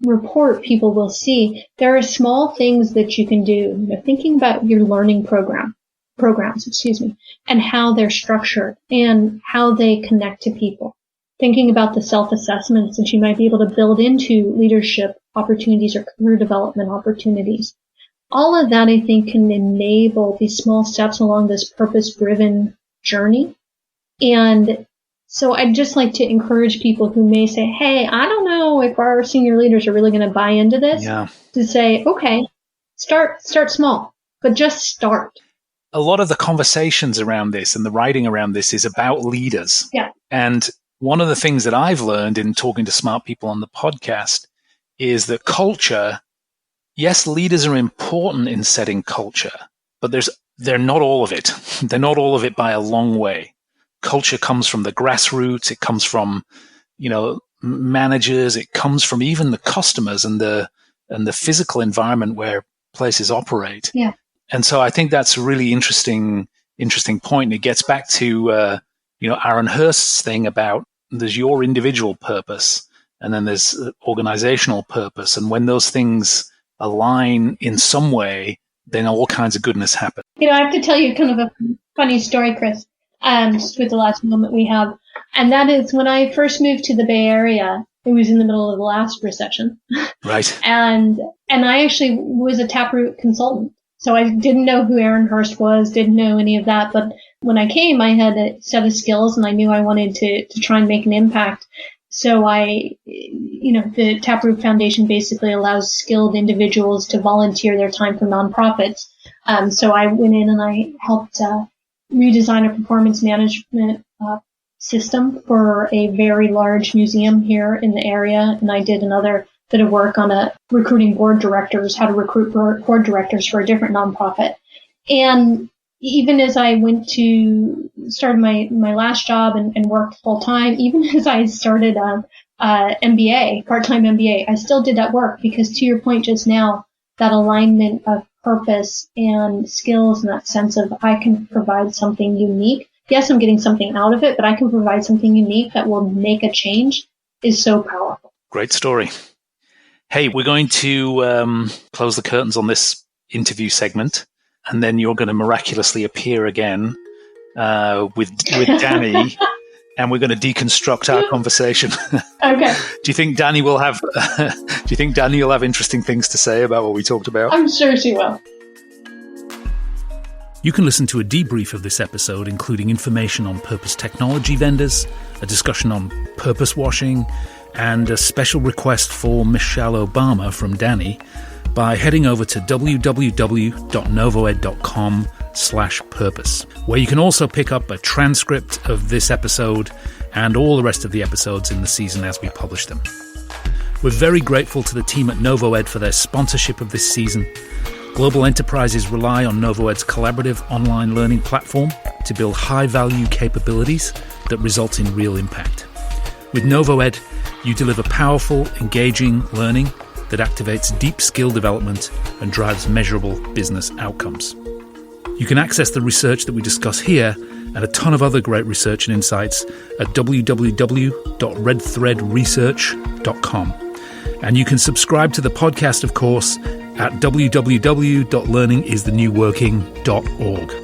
report, people will see there are small things that you can do. Thinking about your learning programs, and how they're structured and how they connect to people. Thinking about the self-assessments that you might be able to build into leadership opportunities or career development opportunities. All of that, I think, can enable these small steps along this purpose-driven journey. And so I'd just like to encourage people who may say, hey, I don't know if our senior leaders are really going to buy into this, to say, okay, start small, but just start. A lot of the conversations around this and the writing around this is about leaders. Yeah. And one of the things that I've learned in talking to smart people on the podcast is that culture, yes, leaders are important in setting culture, but they're not all of it. They're not all of it by a long way. Culture comes from the grassroots. It comes from, managers. It comes from even the customers and the physical environment where places operate. Yeah. And so I think that's a really interesting point. And it gets back to, Aaron Hurst's thing about there's your individual purpose and then there's organizational purpose. And when those things align in some way, then all kinds of goodness happen. I have to tell you kind of a funny story, Chris, just with the last moment we have. And that is when I first moved to the Bay Area, it was in the middle of the last recession. Right. And I actually was a Taproot consultant. So I didn't know who Aaron Hurst was, didn't know any of that. But when I came, I had a set of skills and I knew I wanted to try and make an impact. So the Taproot Foundation basically allows skilled individuals to volunteer their time for nonprofits. So I went in and I helped redesign a performance management system for a very large museum here in the area. And I did another bit of work on recruiting board directors, how to recruit board directors for a different nonprofit. And even as I started my last job and worked full time, even as I started MBA, part-time MBA, I still did that work because to your point just now, that alignment of purpose and skills and that sense of I can provide something unique. Yes, I'm getting something out of it, but I can provide something unique that will make a change is so powerful. Great story. Hey, we're going to close the curtains on this interview segment, and then you're going to miraculously appear again with Danny, and we're going to deconstruct our conversation. Okay. Do you think Danny will have interesting things to say about what we talked about? I'm sure she will. You can listen to a debrief of this episode, including information on purpose technology vendors, a discussion on purpose washing, and a special request for Michelle Obama from Danny by heading over to www.novoed.com/purpose, where you can also pick up a transcript of this episode and all the rest of the episodes in the season as we publish them. We're very grateful to the team at NovoEd for their sponsorship of this season. Global enterprises rely on NovoEd's collaborative online learning platform to build high-value capabilities that result in real impact. With NovoEd, you deliver powerful, engaging learning that activates deep skill development and drives measurable business outcomes. You can access the research that we discuss here and a ton of other great research and insights at www.redthreadresearch.com. And you can subscribe to the podcast, of course, at www.learningisthenewworking.org.